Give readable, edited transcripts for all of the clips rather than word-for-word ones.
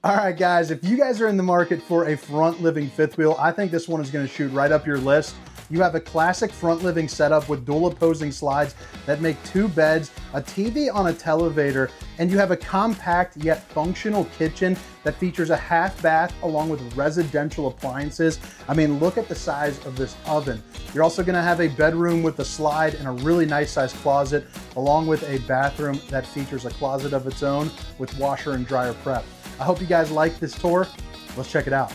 All right, guys, if you guys are in the market for a front living fifth wheel, I think this one is going to shoot right up your list. You have a classic front living setup with dual opposing slides that make 2 beds, a TV on a televator, and you have a compact yet functional kitchen that features a half bath along with residential appliances. I mean, look at the size of this oven. You're also gonna have a bedroom with a slide and a really nice sized closet, along with a bathroom that features a closet of its own with washer and dryer prep. I hope you guys like this tour. Let's check it out.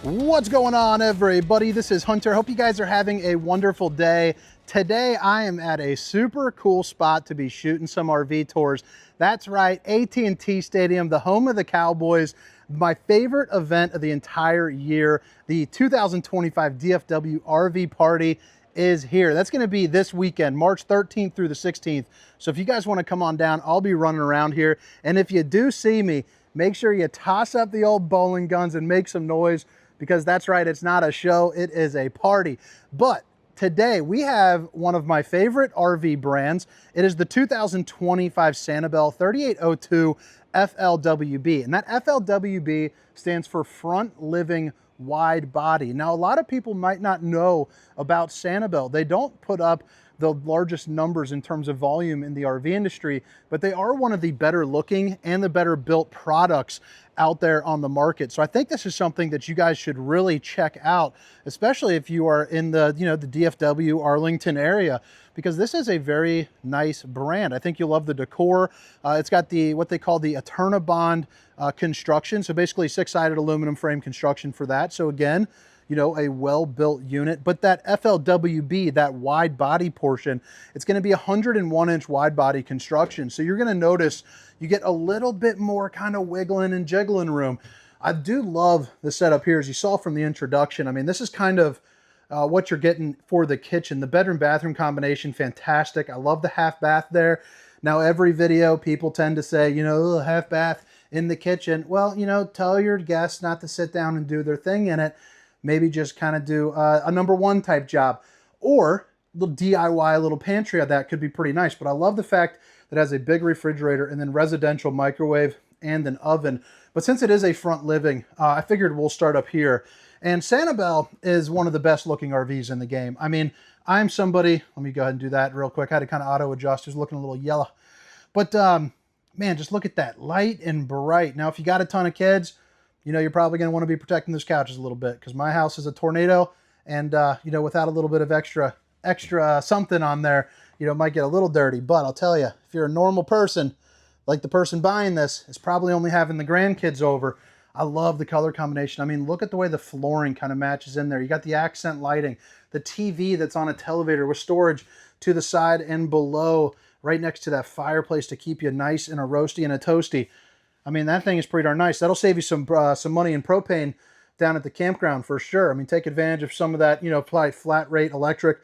What's going on, everybody? This is Hunter. Hope you guys are having a wonderful day. Today I am at a super cool spot to be shooting some RV tours. That's right, AT&T Stadium, the home of the Cowboys. My favorite event of the entire year, the 2025 DFW RV Party is here. That's going to be this weekend, March 13th through the 16th. So if you guys want to come on down, I'll be running around here. And if you do see me, make sure you toss up the old bowling guns and make some noise, because that's right, it's not a show, it is a party. But today we have one of my favorite RV brands. It is the 2025 Sanibel 3802FLWB. And that FLWB stands for Front Living Wide Body. Now, a lot of people might not know about Sanibel. They don't put up the largest numbers in terms of volume in the RV industry, but they are one of the better looking and the better built products out there on the market. So I think this is something that you guys should really check out, especially if you are in the, the DFW Arlington area, because this is a very nice brand. I think you'll love the decor. It's got what they call the Eternabond construction. So basically 6-sided aluminum frame construction for that. So again, a well-built unit, but that FLWB, that wide body portion, it's going to be a 101-inch wide body construction. So you're going to notice you get a little bit more kind of wiggling and jiggling room. I do love the setup here, as you saw from the introduction. I mean, this is kind of what you're getting for the kitchen. The bedroom bathroom combination, fantastic. I love the half bath there. Now, every video people tend to say, half bath in the kitchen. Well, tell your guests not to sit down and do their thing in it. Maybe just kind of do a #1 type job, or a little DIY, a little pantry of that could be pretty nice. But I love the fact that it has a big refrigerator and then residential microwave and an oven. But since it is a front living, I figured we'll start up here. And Sanibel is one of the best looking RVs in the game. I mean, I'm somebody, let me go ahead and do that real quick. I had to kind of auto adjust, it's looking a little yellow. But man, just look at that, light and bright. Now, if you got a ton of kids, you're probably going to want to be protecting those couches a little bit, because my house is a tornado, and without a little bit of extra something on there, it might get a little dirty. But I'll tell you, if you're a normal person, like the person buying this is probably only having the grandkids over, I love the color combination. I mean, look at the way the flooring kind of matches in there. You got the accent lighting, the TV that's on a televator with storage to the side and below, right next to that fireplace to keep you nice in a roasty and a toasty. I mean, that thing is pretty darn nice. That'll save you some money in propane down at the campground for sure. I mean, take advantage of some of that, probably flat rate electric,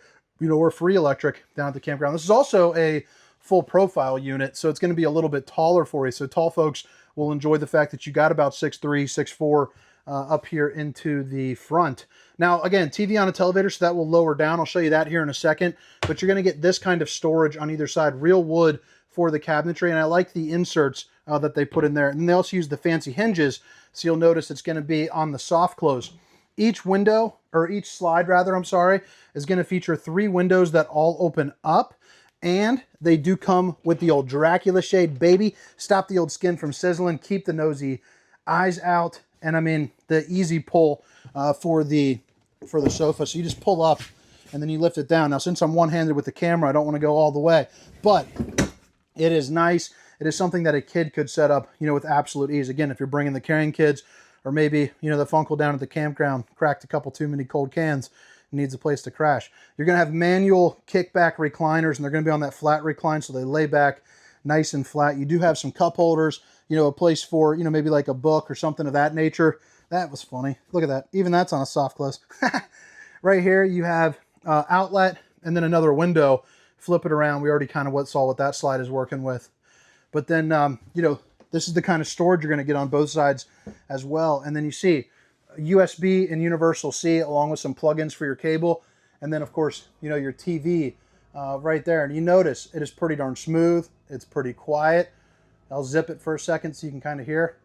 or free electric down at the campground. This is also a full profile unit, so it's going to be a little bit taller for you. So tall folks will enjoy the fact that you got about 6'3", 6'4", up here into the front. Now, again, TV on a televator, so that will lower down. I'll show you that here in a second. But you're going to get this kind of storage on either side, real wood for the cabinetry, and I like the inserts that they put in there. And they also use the fancy hinges, so you'll notice it's going to be on the soft close. Each window, or each slide rather, I'm sorry, is going to feature 3 windows that all open up, and they do come with the old Dracula shade, baby. Stop the old skin from sizzling, keep the nosy eyes out, and I mean the easy pull for the sofa. So you just pull up and then you lift it down. Now, since I'm one-handed with the camera, I don't want to go all the way, but it is nice. It is something that a kid could set up, with absolute ease. Again, if you're bringing the carrying kids, or maybe, the funkle down at the campground cracked a couple too many cold cans, needs a place to crash. You're going to have manual kickback recliners, and they're going to be on that flat recline, so they lay back nice and flat. You do have some cup holders, a place for, maybe like a book or something of that nature. That was funny. Look at that. Even that's on a soft close. Right here, you have outlet, and then another window. Flip it around. We already kind of saw what that slide is working with. But then, this is the kind of storage you're going to get on both sides as well. And then you see USB and universal C, along with some plugins for your cable. And then, of course, your TV right there. And you notice it is pretty darn smooth. It's pretty quiet. I'll zip it for a second so you can kind of hear.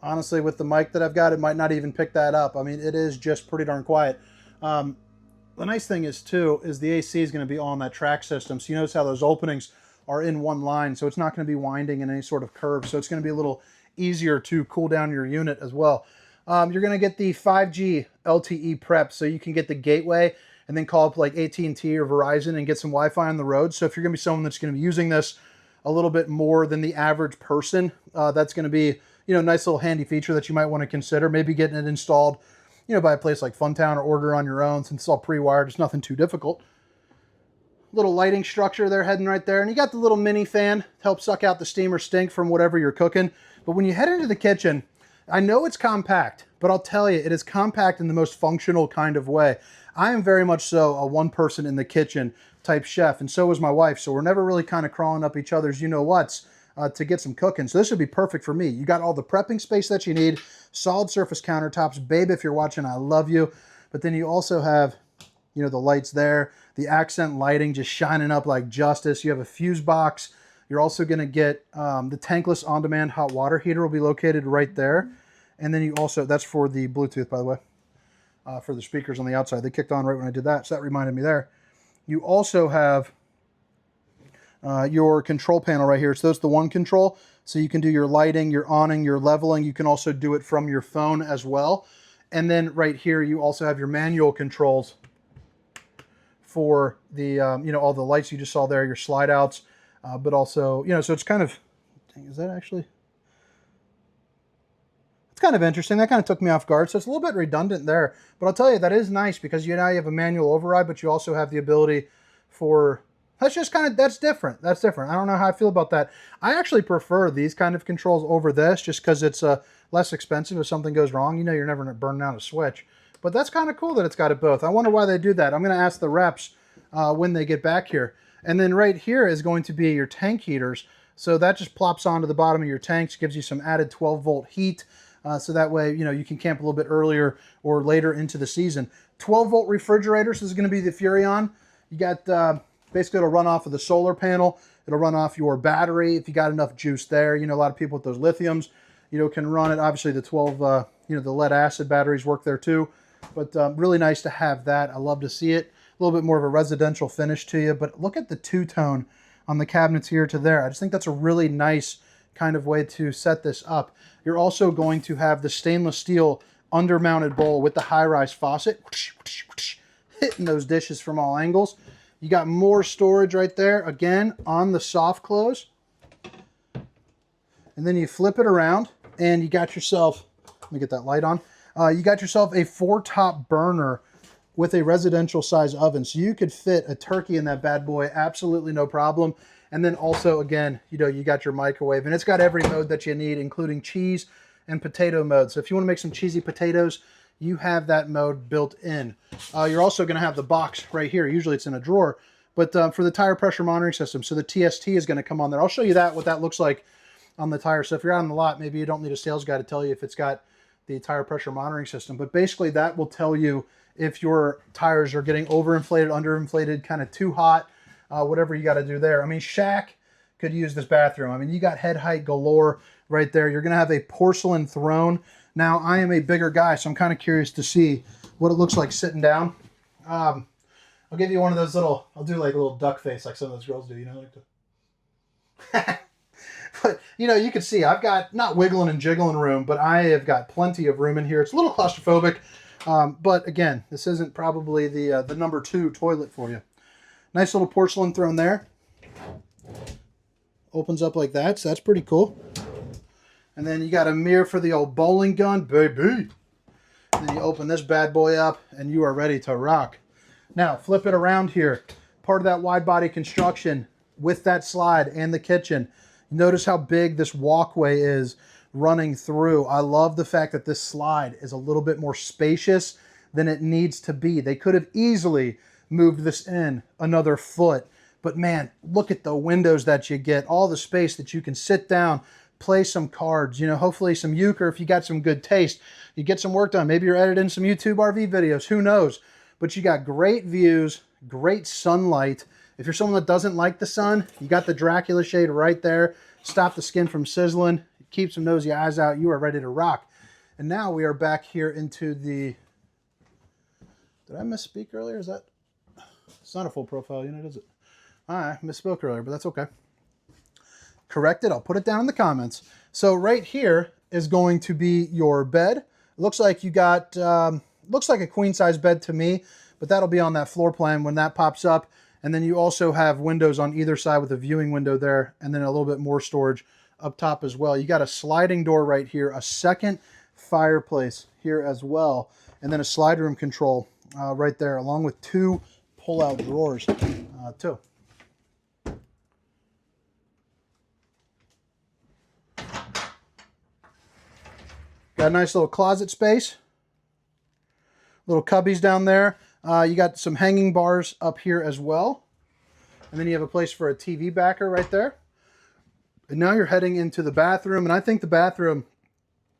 Honestly, with the mic that I've got, it might not even pick that up. I mean, it is just pretty darn quiet. The nice thing is, too, is the AC is going to be on that track system. So you notice how those openings are in one line, so it's not going to be winding in any sort of curve. So it's going to be a little easier to cool down your unit as well. You're going to get the 5G LTE prep, so you can get the gateway and then call up like AT&T or Verizon and get some Wi-Fi on the road. So if you're going to be someone that's going to be using this a little bit more than the average person, that's going to be, you know, a nice little handy feature that you might want to consider. Maybe getting it installed, you know, by a place like Funtown, or order on your own. Since it's all pre-wired, it's nothing too difficult. Little lighting structure there heading right there. And you got the little mini fan to help suck out the steam or stink from whatever you're cooking. But when you head into the kitchen, I know it's compact, but I'll tell you, it is compact in the most functional kind of way. I am very much so a one person in the kitchen type chef, and so is my wife. So we're never really kind of crawling up each other's you-know-whats to get some cooking. So this would be perfect for me. You got all the prepping space that you need, solid surface countertops. Babe, if you're watching, I love you. But then you also have, you know, the lights there, the accent lighting just shining up like justice. You have a fuse box. You're also going to get the tankless on-demand hot water heater will be located right there. And then you also, that's for the Bluetooth, by the way, for the speakers on the outside. They kicked on right when I did that, so that reminded me there. You also have your control panel right here. So that's the one control. So you can do your lighting, your awning, your leveling. You can also do it from your phone as well. And then right here, you also have your manual controls for the, you know, all the lights you just saw there, your slide outs, but also, you know, so it's kind of, dang, is that actually, it's kind of interesting. That kind of took me off guard. So it's a little bit redundant there, but I'll tell you, that is nice because you have a manual override, but you also have the ability for, that's just kind of, that's different. That's different. I don't know how I feel about that. I actually prefer these kind of controls over this just because it's less expensive. If something goes wrong, you know, you're never burning out a switch. But that's kind of cool that it's got it both. I wonder why they do that. I'm going to ask the reps when they get back here. And then right here is going to be your tank heaters. So that just plops onto the bottom of your tanks, gives you some added 12-volt heat. So that way, you know, you can camp a little bit earlier or later into the season. 12-volt refrigerators. This is going to be the Furrion. You got, basically it'll run off of the solar panel. It'll run off your battery if you got enough juice there. You know, a lot of people with those lithiums, you know, can run it. Obviously the 12, you know, the lead acid batteries work there too. But really nice to have that. I love to see it. A little bit more of a residential finish to you. But look at the two-tone on the cabinets here to there. I just think that's a really nice kind of way to set this up. You're also going to have the stainless steel under-mounted bowl with the high-rise faucet. Hitting those dishes from all angles. You got more storage right there. Again, on the soft close. And then you flip it around and you got yourself, let me get that light on. You got yourself a 4-top burner with a residential size oven. So you could fit a turkey in that bad boy, absolutely no problem. And then also, again, you know, you got your microwave and it's got every mode that you need, including cheese and potato mode. So if you want to make some cheesy potatoes, you have that mode built in. You're also going to have the box right here. Usually it's in a drawer, but for the tire pressure monitoring system. So the TST is going to come on there. I'll show you that, what that looks like on the tire. So if you're out on the lot, maybe you don't need a sales guy to tell you if it's got the tire pressure monitoring system, but basically that will tell you if your tires are getting overinflated, underinflated, kind of too hot, whatever you got to do there. I mean, Shaq could use this bathroom. I mean, you got head height galore right there. You're going to have a porcelain throne. Now, I am a bigger guy, so I'm kind of curious to see what it looks like sitting down. I'll give you one of those little, I'll do like a little duck face like some of those girls do, you know, like the... But, you know, you can see I've got not wiggling and jiggling room, but I have got plenty of room in here. It's a little claustrophobic, but again, this isn't probably the number 2 toilet for you. Nice little porcelain throne there. Opens up like that, so that's pretty cool. And then you got a mirror for the old bowling gun, baby. And then you open this bad boy up, and you are ready to rock. Now, flip it around here. Part of that wide body construction with that slide and the kitchen. Notice how big this walkway is running through. I love the fact that this slide is a little bit more spacious than it needs to be. They could have easily moved this in another foot, but man, look at the windows that you get, all the space that you can sit down, play some cards, you know, hopefully some euchre if you got some good taste. You get some work done. Maybe you're editing some YouTube RV videos, who knows? but you got great views, great sunlight. If you're someone that doesn't like the sun, you got the Dracula shade right there. Stop the skin from sizzling, keep some nosy eyes out. You are ready to rock. And now we are back here into the, did I misspeak earlier? Is that, it's not a full profile unit, is it? I misspoke earlier, but that's okay. Correct it, I'll put it down in the comments. So right here is going to be your bed. It looks like you got, looks like a queen size bed to me, but that'll be on that floor plan when that pops up. And then you also have windows on either side with a viewing window there, and then a little bit more storage up top as well. You got a sliding door right here, a second fireplace here as well, and then a slide room control right there, along with two pull-out drawers too. Got a nice little closet space, little cubbies down there. You got some hanging bars up here as well. And then you have a place for a TV backer right there. And now you're heading into the bathroom. And I think the bathroom,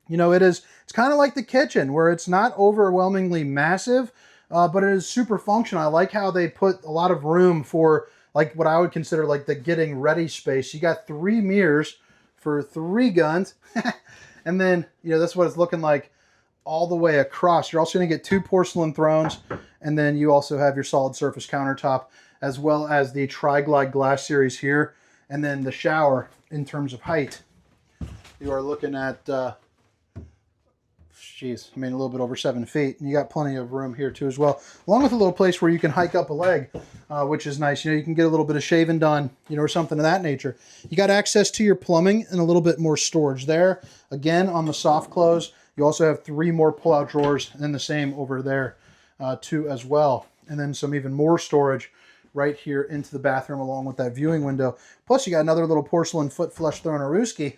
you know, it's kind of like the kitchen, where it's not overwhelmingly massive, but it is super functional. I like how they put a lot of room for like what I would consider like the getting ready space. You got 3 mirrors for 3 guns. And then, you know, that's what it's looking like all the way across. You're also going to get 2 porcelain thrones, and then you also have your solid surface countertop, as well as the Tri-Glide glass series here, and then the shower in terms of height. You are looking at, geez, I mean, a little bit over 7 feet, and you got plenty of room here too as well, along with a little place where you can hike up a leg, which is nice. You know, you can get a little bit of shaving done, you know, or something of that nature. You got access to your plumbing and a little bit more storage there. Again, on the soft close, you also have 3 more pull-out drawers, and then the same over there too as well. And then some even more storage right here into the bathroom, along with that viewing window. Plus, you got another little porcelain foot flush throne-a-rooski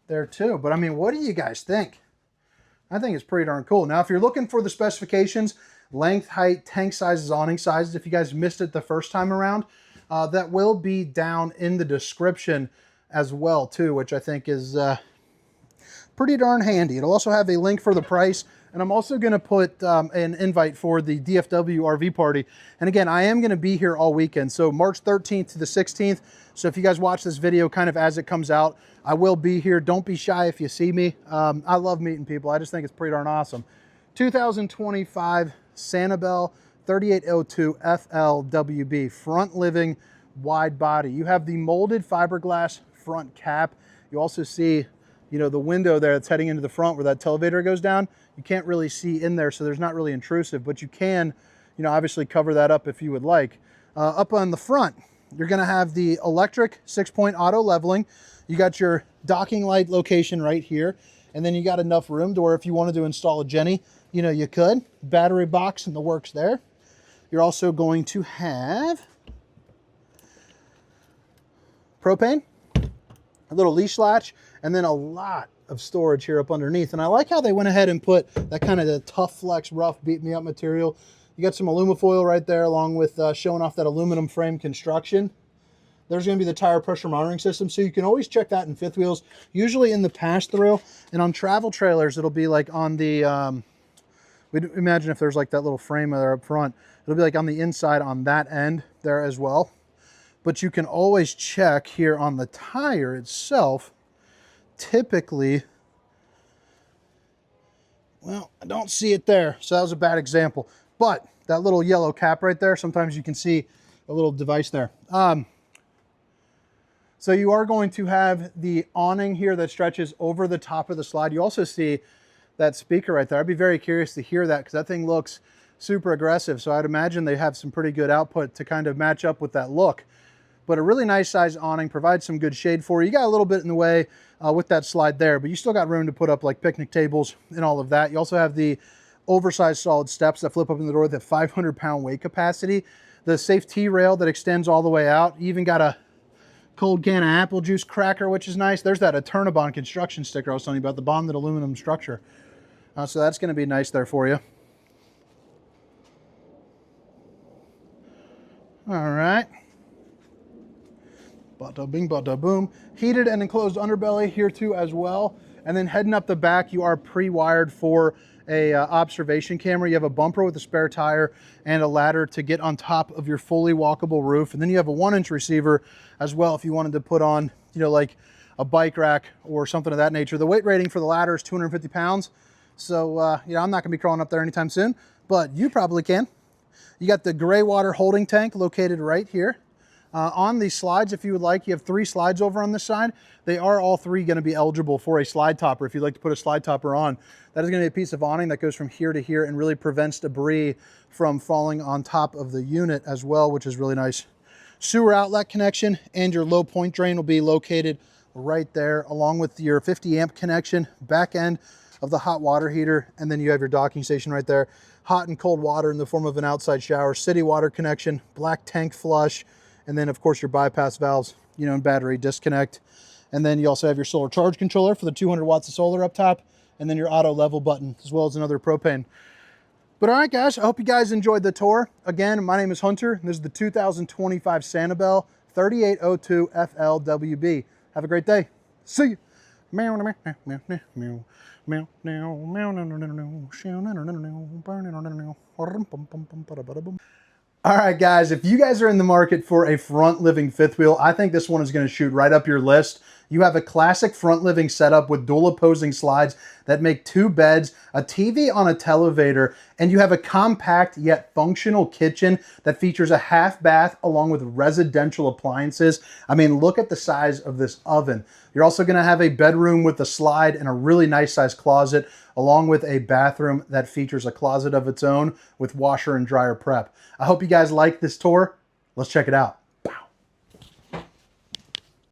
there too. But I mean, what do you guys think? I think it's pretty darn cool. Now, if you're looking for the specifications, length, height, tank sizes, awning sizes, if you guys missed it the first time around, that will be down in the description as well too, which I think is pretty darn handy. It'll also have a link for the price, and I'm also going to put an invite for the DFW RV party. And again, I am going to be here all weekend, so March 13th to the 16th. So if you guys watch this video kind of as it comes out, I will be here. Don't be shy if you see me. I love meeting people. I just think it's pretty darn awesome. 2025 Sanibel 3802FLWB, front living, wide body. You have the molded fiberglass front cap. You also see, you know, the window there that's heading into the front where that televator goes down. You can't really see in there, so there's not really intrusive, but you can, you know, obviously cover that up if you would like. Up on the front, you're gonna have the electric 6-point auto leveling. You got your docking light location right here, and then you got enough room to where if you wanted to install a Jenny, you know, you could. Battery box in the works there. You're also going to have propane, a little leash latch, and then a lot of storage here up underneath. And I like how they went ahead and put that kind of the tough flex rough beat me up material. You got some alumifoil right there, along with showing off that aluminum frame construction. There's going to be the tire pressure monitoring system, so you can always check that in fifth wheels, usually in the pass-through. And on travel trailers, it'll be like on the, we'd imagine if there's like that little frame there up front, it'll be like on the inside on that end there as well. But you can always check here on the tire itself. Typically, well, I don't see it there, so that was a bad example. But that little yellow cap right there, sometimes you can see a little device there. So you are going to have the awning here that stretches over the top of the slide. You also see that speaker right there. I'd be very curious to hear that, because that thing looks super aggressive. So I'd imagine they have some pretty good output to kind of match up with that look. But a really nice size awning, provides some good shade for you. You got a little bit in the way with that slide there, but you still got room to put up like picnic tables and all of that. You also have the oversized solid steps that flip up in the door with a 500-pound weight capacity. The safety rail that extends all the way out. You even got a cold can of apple juice cracker, which is nice. There's that Eternabond construction sticker I was telling you about, the bonded aluminum structure. So that's going to be nice there for you. All right. Bada bing, bada boom. Heated and enclosed underbelly here too as well. And then heading up the back, you are pre-wired for a observation camera. You have a bumper with a spare tire and a ladder to get on top of your fully walkable roof. And then you have a 1-inch receiver as well if you wanted to put on, you know, like a bike rack or something of that nature. The weight rating for the ladder is 250 pounds. So, you know, I'm not gonna be crawling up there anytime soon, but you probably can. You got the gray water holding tank located right here. On these slides, if you would like, you have 3 slides over on this side. They are all 3 going to be eligible for a slide topper. If you'd like to put a slide topper on, that is going to be a piece of awning that goes from here to here and really prevents debris from falling on top of the unit as well, which is really nice. Sewer outlet connection and your low point drain will be located right there, along with your 50 amp connection, back end of the hot water heater, and then you have your docking station right there. Hot and cold water in the form of an outside shower, city water connection, black tank flush, and then of course your bypass valves, you know, and battery disconnect. And then you also have your solar charge controller for the 200 watts of solar up top, and then your auto level button, as well as another propane. But all right, guys, I hope you guys enjoyed the tour. Again, my name is Hunter, and this is the 2025 Sanibel 3802FLWB. Have a great day. See you. All right, guys, if you guys are in the market for a front living fifth wheel, I think this one is going to shoot right up your list. You have a classic front living setup with dual opposing slides that make 2 beds, a TV on a televator, and you have a compact yet functional kitchen that features a half bath along with residential appliances. I mean, look at the size of this oven. You're also going to have a bedroom with a slide and a really nice sized closet, along with a bathroom that features a closet of its own with washer and dryer prep. I hope you guys like this tour. Let's check it out.